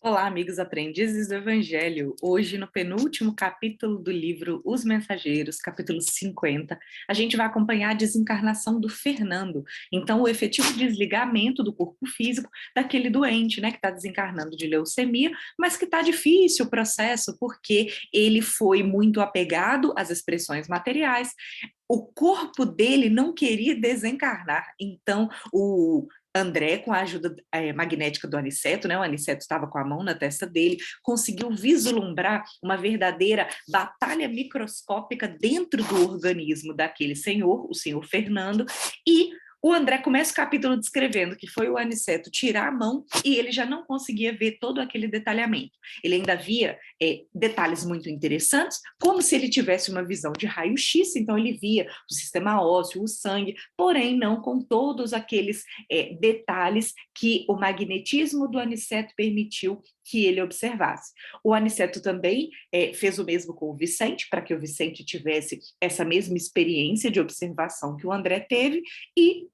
Olá, amigos aprendizes do Evangelho. Hoje, no penúltimo capítulo do livro Os Mensageiros, capítulo 50, a gente vai acompanhar a desencarnação do Fernando. Então, o efetivo desligamento do corpo físico daquele doente, né, que está desencarnando de leucemia, mas que está difícil o processo, porque ele foi muito apegado às expressões materiais. O corpo dele não queria desencarnar, então o André, com a ajuda magnética do Aniceto, né, o Aniceto estava com a mão na testa dele, conseguiu vislumbrar uma verdadeira batalha microscópica dentro do organismo daquele senhor, o senhor Fernando, e o André começa o capítulo descrevendo que foi o Aniceto tirar a mão e ele já não conseguia ver todo aquele detalhamento. Ele ainda via detalhes muito interessantes, como se ele tivesse uma visão de raio-x, então ele via o sistema ósseo, o sangue, porém não com todos aqueles detalhes que o magnetismo do Aniceto permitiu que ele observasse. O Aniceto também fez o mesmo com o Vicente, para que o Vicente tivesse essa mesma experiência de observação que o André teve, e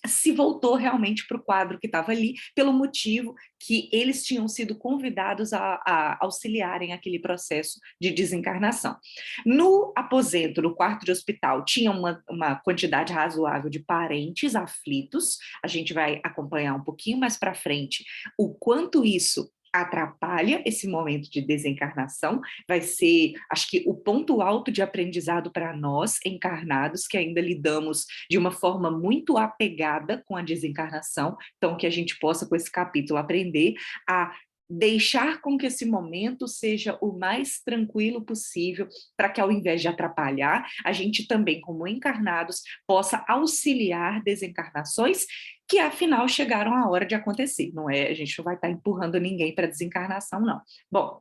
se voltou realmente para o quadro que estava ali, pelo motivo que eles tinham sido convidados a auxiliarem aquele processo de desencarnação. No aposento, no quarto de hospital, tinha uma quantidade razoável de parentes aflitos, a gente vai acompanhar um pouquinho mais para frente o quanto isso atrapalha esse momento de desencarnação, vai ser, acho que, o ponto alto de aprendizado para nós, encarnados, que ainda lidamos de uma forma muito apegada com a desencarnação, então que a gente possa, com esse capítulo, aprender a deixar com que esse momento seja o mais tranquilo possível, para que, ao invés de atrapalhar, a gente também, como encarnados, possa auxiliar desencarnações que, afinal, chegaram a hora de acontecer, não é? A gente não vai estar empurrando ninguém para desencarnação, não. Bom,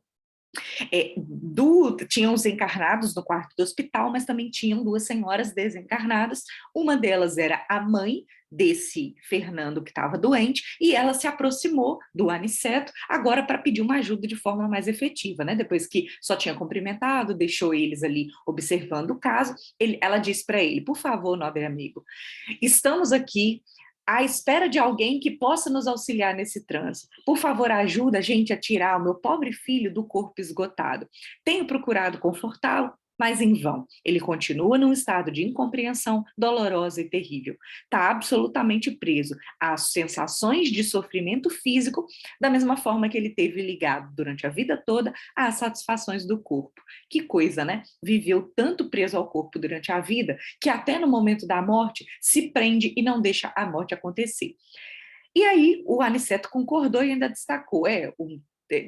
tinham os encarnados no quarto do hospital, mas também tinham duas senhoras desencarnadas. Uma delas era a mãe desse Fernando que estava doente, e ela se aproximou do Aniceto agora para pedir uma ajuda de forma mais efetiva, né? Depois que só tinha cumprimentado, deixou eles ali observando o caso, ela disse para ele: por favor, nobre amigo, estamos aqui à espera de alguém que possa nos auxiliar nesse trânsito. Por favor, ajuda a gente a tirar o meu pobre filho do corpo esgotado. Tenho procurado confortá-lo, mas em vão. Ele continua num estado de incompreensão dolorosa e terrível. Está absolutamente preso às sensações de sofrimento físico, da mesma forma que ele teve ligado durante a vida toda às satisfações do corpo. Que coisa, né? Viveu tanto preso ao corpo durante a vida que até no momento da morte se prende e não deixa a morte acontecer. E aí o Aniceto concordou e ainda destacou,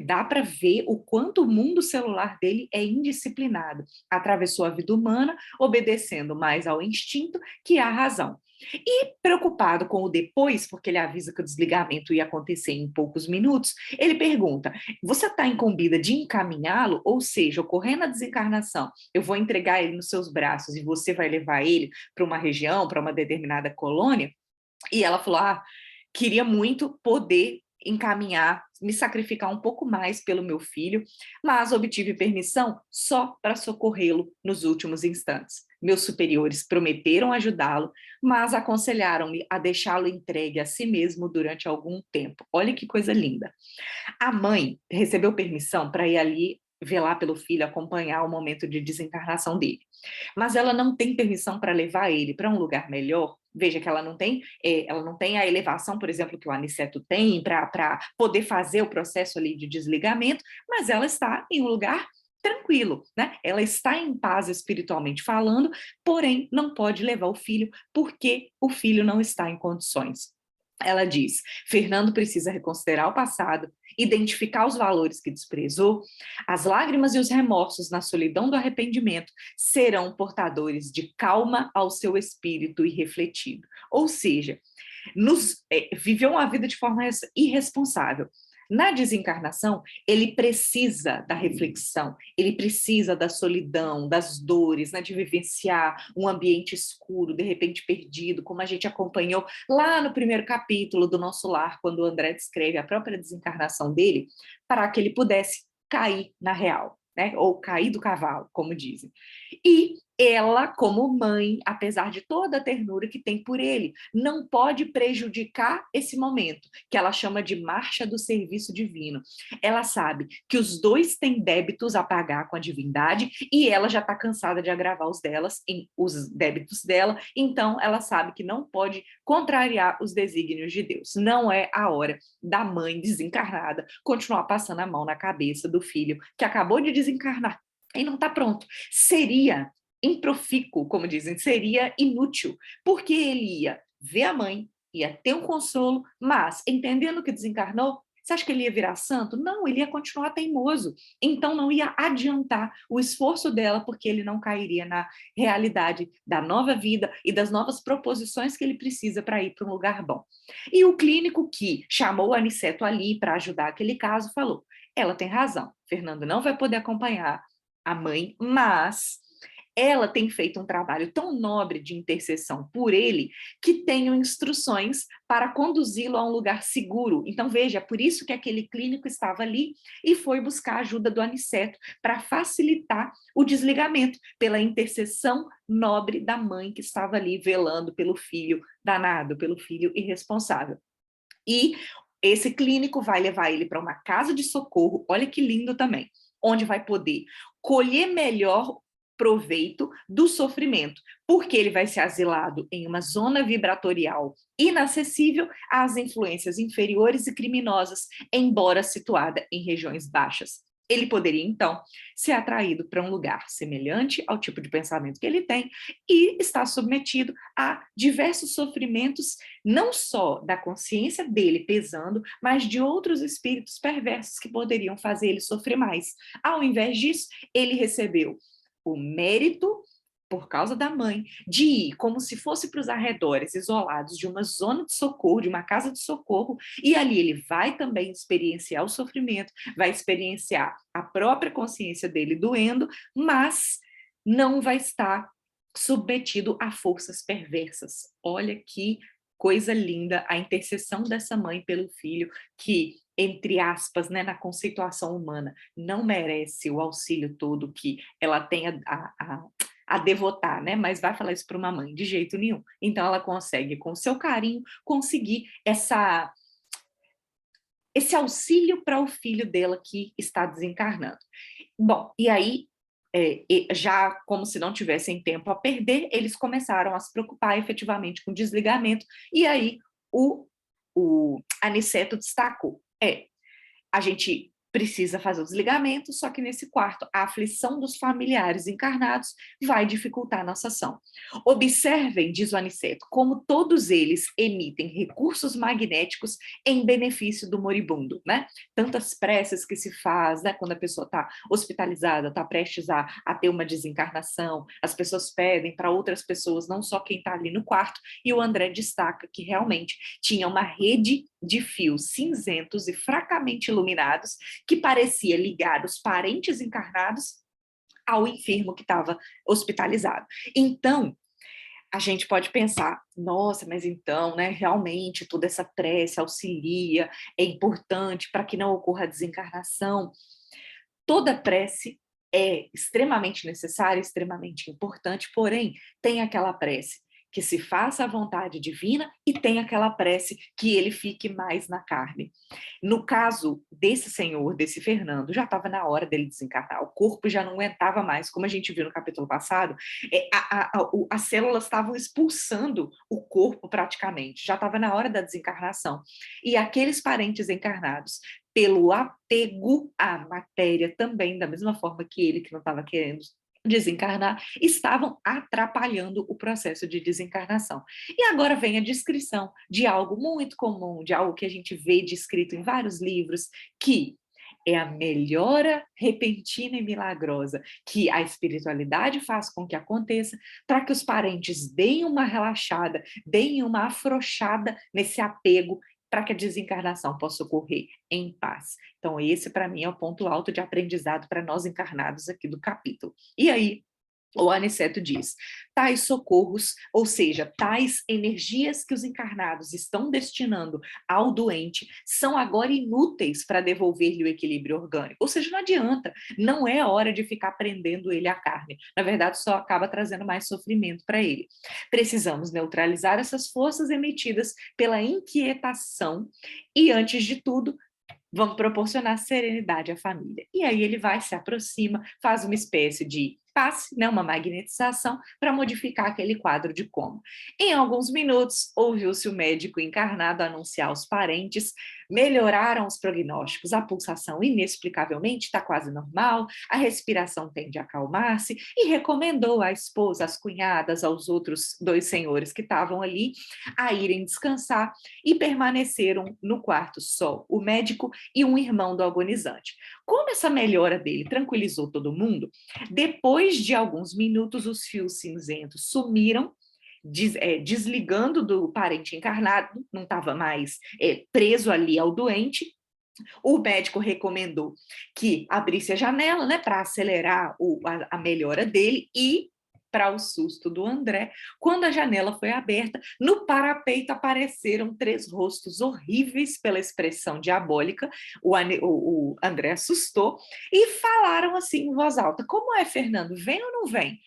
dá para ver o quanto o mundo celular dele é indisciplinado. Atravessou a vida humana, obedecendo mais ao instinto que à razão. E, preocupado com o depois, porque ele avisa que o desligamento ia acontecer em poucos minutos, ele pergunta: você está incumbida de encaminhá-lo? Ou seja, ocorrendo a desencarnação, eu vou entregar ele nos seus braços e você vai levar ele para uma região, para uma determinada colônia? E ela falou: queria muito poder encaminhar, me sacrificar um pouco mais pelo meu filho, mas obtive permissão só para socorrê-lo nos últimos instantes. Meus superiores prometeram ajudá-lo, mas aconselharam-me a deixá-lo entregue a si mesmo durante algum tempo. Olha que coisa linda. A mãe recebeu permissão para ir ali velar pelo filho, acompanhar o momento de desencarnação dele. Mas ela não tem permissão para levar ele para um lugar melhor. Veja que ela não tem a elevação, por exemplo, que o Aniceto tem para poder fazer o processo ali de desligamento, mas ela está em um lugar tranquilo, né? Ela está em paz espiritualmente falando, porém não pode levar o filho porque o filho não está em condições. Ela diz: Fernando precisa reconsiderar o passado, identificar os valores que desprezou. As lágrimas e os remorsos na solidão do arrependimento serão portadores de calma ao seu espírito irrefletido. Ou seja, viveu uma vida de forma irresponsável. Na desencarnação, ele precisa da reflexão, ele precisa da solidão, das dores, né, de vivenciar um ambiente escuro, de repente perdido, como a gente acompanhou lá no primeiro capítulo do Nosso Lar, quando o André descreve a própria desencarnação dele, para que ele pudesse cair na real, né, ou cair do cavalo, como dizem. E ela, como mãe, apesar de toda a ternura que tem por ele, não pode prejudicar esse momento, que ela chama de marcha do serviço divino. Ela sabe que os dois têm débitos a pagar com a divindade e ela já está cansada de agravar os débitos dela, então ela sabe que não pode contrariar os desígnios de Deus. Não é a hora da mãe desencarnada continuar passando a mão na cabeça do filho que acabou de desencarnar e não está pronto. Seria improfícuo, como dizem, seria inútil, porque ele ia ver a mãe, ia ter um consolo, mas, entendendo que desencarnou, você acha que ele ia virar santo? Não, ele ia continuar teimoso. Então, não ia adiantar o esforço dela, porque ele não cairia na realidade da nova vida e das novas proposições que ele precisa para ir para um lugar bom. E o clínico que chamou o Aniceto ali para ajudar aquele caso falou: ela tem razão, Fernando não vai poder acompanhar a mãe, mas ela tem feito um trabalho tão nobre de intercessão por ele que tenho instruções para conduzi-lo a um lugar seguro. Então, veja, por isso que aquele clínico estava ali e foi buscar a ajuda do Aniceto para facilitar o desligamento pela intercessão nobre da mãe que estava ali velando pelo filho danado, pelo filho irresponsável. E esse clínico vai levar ele para uma casa de socorro, olha que lindo também, onde vai poder colher melhor proveito do sofrimento, porque ele vai ser asilado em uma zona vibratorial inacessível às influências inferiores e criminosas, embora situada em regiões baixas. Ele poderia, então, ser atraído para um lugar semelhante ao tipo de pensamento que ele tem e estar submetido a diversos sofrimentos, não só da consciência dele pesando, mas de outros espíritos perversos que poderiam fazer ele sofrer mais. Ao invés disso, ele recebeu o mérito, por causa da mãe, de ir como se fosse para os arredores isolados de uma zona de socorro, de uma casa de socorro, e ali ele vai também experienciar o sofrimento, vai experienciar a própria consciência dele doendo, mas não vai estar submetido a forças perversas. Olha que coisa linda a intercessão dessa mãe pelo filho, que, entre aspas, né, na conceituação humana, não merece o auxílio todo que ela tem a devotar, né? Mas vai falar isso para uma mãe, de jeito nenhum. Então ela consegue, com o seu carinho, conseguir esse auxílio para o filho dela que está desencarnando. Bom, e aí, já como se não tivessem tempo a perder, eles começaram a se preocupar efetivamente com o desligamento, e aí o Aniceto destacou, a gente precisa fazer o desligamento, só que nesse quarto, a aflição dos familiares encarnados vai dificultar a nossa ação. Observem, diz o Aniceto, como todos eles emitem recursos magnéticos em benefício do moribundo, né? Tantas preces que se faz, né? Quando a pessoa está hospitalizada, está prestes a ter uma desencarnação, as pessoas pedem para outras pessoas, não só quem está ali no quarto, e o André destaca que realmente tinha uma rede de fios cinzentos e fracamente iluminados que parecia ligar os parentes encarnados ao enfermo que estava hospitalizado. Então, a gente pode pensar, nossa, mas então, né, realmente toda essa prece auxilia, é importante para que não ocorra a desencarnação. Toda prece é extremamente necessária, extremamente importante, porém, tem aquela prece que se faça a vontade divina e tem aquela prece que ele fique mais na carne. No caso desse senhor, desse Fernando, já estava na hora dele desencarnar, o corpo já não aguentava mais, como a gente viu no capítulo passado, as células estavam expulsando o corpo praticamente, já estava na hora da desencarnação. E aqueles parentes encarnados, pelo apego à matéria também, da mesma forma que ele, que não estava querendo desencarnar, estavam atrapalhando o processo de desencarnação. E agora vem a descrição de algo muito comum, de algo que a gente vê descrito em vários livros, que é a melhora repentina e milagrosa que a espiritualidade faz com que aconteça, para que os parentes deem uma relaxada, deem uma afrouxada nesse apego, para que a desencarnação possa ocorrer em paz. Então, esse, para mim, é o ponto alto de aprendizado para nós encarnados aqui do capítulo. E aí, O Aniceto diz: tais socorros, ou seja, tais energias que os encarnados estão destinando ao doente, são agora inúteis para devolver-lhe o equilíbrio orgânico. Ou seja, não adianta, não é hora de ficar prendendo ele à carne. Na verdade, só acaba trazendo mais sofrimento para ele. Precisamos neutralizar essas forças emitidas pela inquietação e, antes de tudo, vão proporcionar serenidade à família. E aí ele vai, se aproxima, faz uma espécie de passe, né, uma magnetização, para modificar aquele quadro de coma. Em alguns minutos, ouviu-se o médico encarnado anunciar aos parentes, melhoraram os prognósticos, a pulsação inexplicavelmente está quase normal, a respiração tende a acalmar-se, e recomendou à esposa, às cunhadas, aos outros dois senhores que estavam ali, a irem descansar, e permaneceram no quarto só o médico e um irmão do agonizante. Como essa melhora dele tranquilizou todo mundo, depois de alguns minutos os fios cinzentos sumiram, desligando do parente encarnado, não estava mais preso ali ao doente. O médico recomendou que abrisse a janela, né, para acelerar a melhora dele, e para o susto do André, quando a janela foi aberta, no parapeito apareceram 3 rostos horríveis pela expressão diabólica. O André assustou e falaram assim em voz alta: como é, Fernando, vem ou não vem?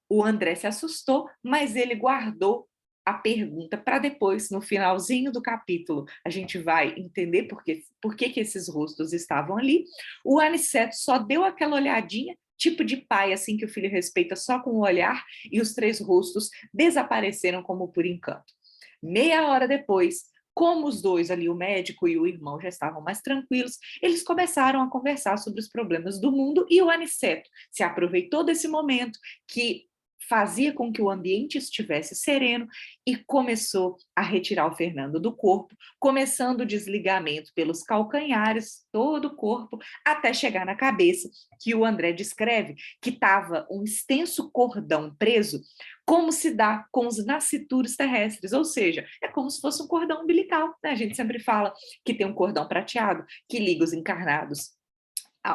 O André se assustou, mas ele guardou a pergunta para depois, no finalzinho do capítulo. A gente vai entender por que esses rostos estavam ali. O Aniceto só deu aquela olhadinha, tipo de pai, assim, que o filho respeita só com o olhar, e os 3 rostos desapareceram como por encanto. Meia hora depois, como os dois ali, o médico e o irmão, já estavam mais tranquilos, eles começaram a conversar sobre os problemas do mundo, e o Aniceto se aproveitou desse momento que fazia com que o ambiente estivesse sereno e começou a retirar o Fernando do corpo, começando o desligamento pelos calcanhares, todo o corpo, até chegar na cabeça, que o André descreve que estava um extenso cordão preso, como se dá com os nascituros terrestres, ou seja, é como se fosse um cordão umbilical, né? A gente sempre fala que tem um cordão prateado que liga os encarnados,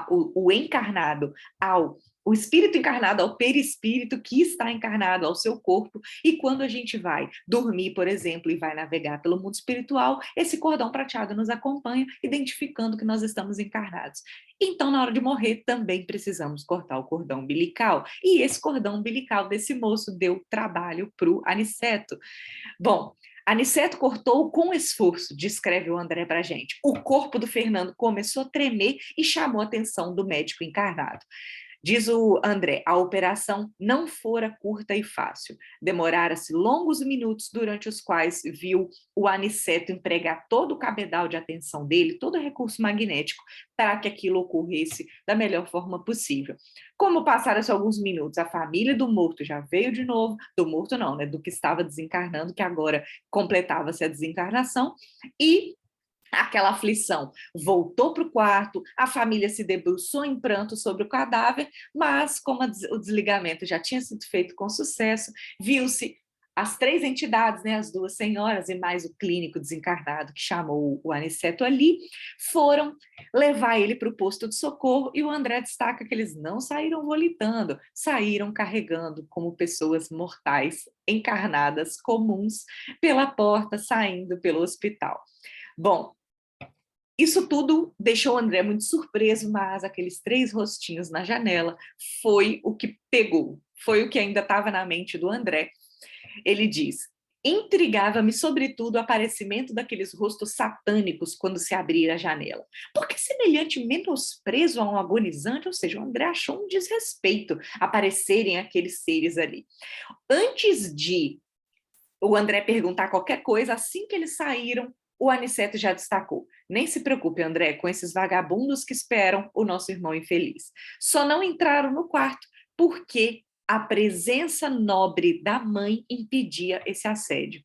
o encarnado ao o espírito encarnado ao perispírito que está encarnado ao seu corpo, e quando a gente vai dormir, por exemplo, e vai navegar pelo mundo espiritual, esse cordão prateado nos acompanha, identificando que nós estamos encarnados. Então, na hora de morrer, também precisamos cortar o cordão umbilical, e esse cordão umbilical desse moço deu trabalho para o Aniceto. Bom, Aniceto cortou com esforço, descreve o André para a gente. O corpo do Fernando começou a tremer e chamou a atenção do médico encarnado. Diz o André: a operação não fora curta e fácil. Demorara-se longos minutos, durante os quais viu o Aniceto empregar todo o cabedal de atenção dele, todo o recurso magnético, para que aquilo ocorresse da melhor forma possível. Como passaram-se alguns minutos, a família do morto já veio de novo, do morto não, né, do que estava desencarnando, que agora completava-se a desencarnação, e aquela aflição voltou para o quarto, a família se debruçou em pranto sobre o cadáver, mas como o desligamento já tinha sido feito com sucesso, viu-se as 3 entidades, né, as 2 senhoras e mais o clínico desencarnado que chamou o Aniceto ali, foram levar ele para o posto de socorro, e o André destaca que eles não saíram volitando, saíram carregando como pessoas mortais, encarnadas, comuns, pela porta, saindo pelo hospital. Bom, isso tudo deixou o André muito surpreso, mas aqueles 3 rostinhos na janela foi o que pegou, foi o que ainda estava na mente do André. Ele diz: intrigava-me sobretudo o aparecimento daqueles rostos satânicos quando se abria a janela. Porque semelhante menosprezo a um agonizante, ou seja, o André achou um desrespeito aparecerem aqueles seres ali. Antes de o André perguntar qualquer coisa, assim que eles saíram, o Aniceto já destacou: nem se preocupe, André, com esses vagabundos que esperam o nosso irmão infeliz. Só não entraram no quarto porque a presença nobre da mãe impedia esse assédio.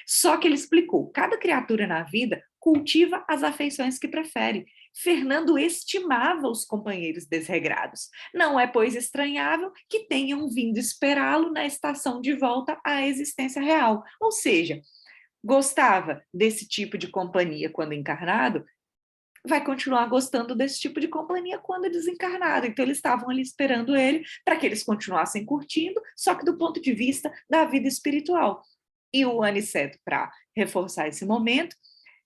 Só que ele explicou: cada criatura na vida cultiva as afeições que prefere. Fernando estimava os companheiros desregrados. Não é, pois, estranhável que tenham vindo esperá-lo na estação de volta à existência real. Ou seja, gostava desse tipo de companhia quando encarnado, vai continuar gostando desse tipo de companhia quando desencarnado. Então, eles estavam ali esperando ele para que eles continuassem curtindo, só que do ponto de vista da vida espiritual. E o Aniceto, para reforçar esse momento,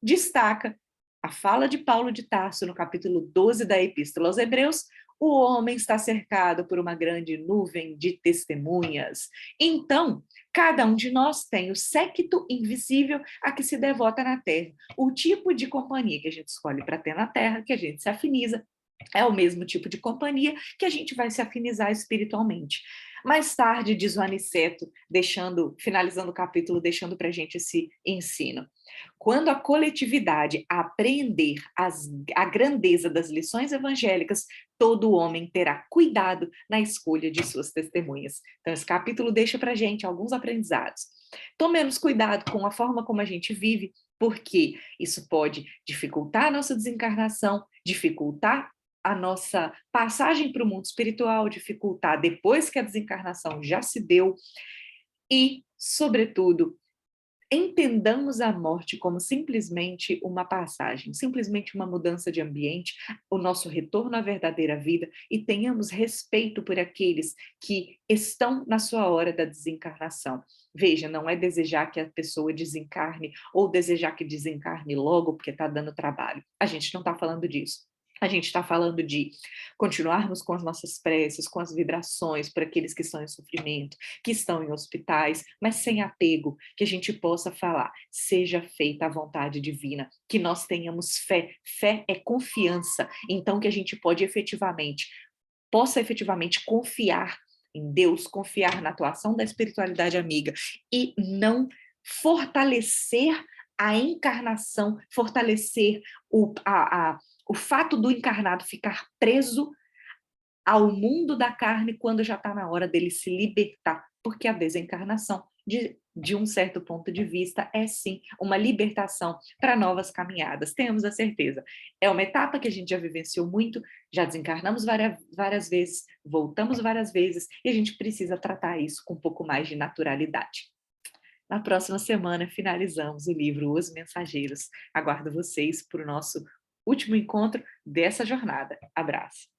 destaca a fala de Paulo de Tarso no capítulo 12 da Epístola aos Hebreus: o homem está cercado por uma grande nuvem de testemunhas. Então, cada um de nós tem o séquito invisível a que se devota na terra. O tipo de companhia que a gente escolhe para ter na terra, que a gente se afiniza, é o mesmo tipo de companhia que a gente vai se afinizar espiritualmente. Mais tarde, diz o Aniceto, finalizando o capítulo, deixando para a gente esse ensino. Quando a coletividade apreender a grandeza das lições evangélicas, todo homem terá cuidado na escolha de suas testemunhas. Então, esse capítulo deixa para a gente alguns aprendizados. Tomemos cuidado com a forma como a gente vive, porque isso pode dificultar a nossa desencarnação, dificultar a nossa passagem para o mundo espiritual, dificultar depois que a desencarnação já se deu e, sobretudo, entendamos a morte como simplesmente uma passagem, simplesmente uma mudança de ambiente, o nosso retorno à verdadeira vida, e tenhamos respeito por aqueles que estão na sua hora da desencarnação. Veja, não é desejar que a pessoa desencarne ou desejar que desencarne logo porque está dando trabalho. A gente não está falando disso. A gente está falando de continuarmos com as nossas preces, com as vibrações por aqueles que estão em sofrimento, que estão em hospitais, mas sem apego, que a gente possa falar: seja feita a vontade divina, que nós tenhamos fé. Fé é confiança, então que a gente possa efetivamente confiar em Deus, confiar na atuação da espiritualidade amiga e não fortalecer a encarnação, fortalecer o fato do encarnado ficar preso ao mundo da carne quando já está na hora dele se libertar, porque a desencarnação, de um certo ponto de vista, é sim uma libertação para novas caminhadas, tenhamos a certeza. É uma etapa que a gente já vivenciou muito, já desencarnamos várias vezes, voltamos várias vezes, e a gente precisa tratar isso com um pouco mais de naturalidade. Na próxima semana, finalizamos o livro Os Mensageiros. Aguardo vocês para o nosso último encontro dessa jornada. Abraço!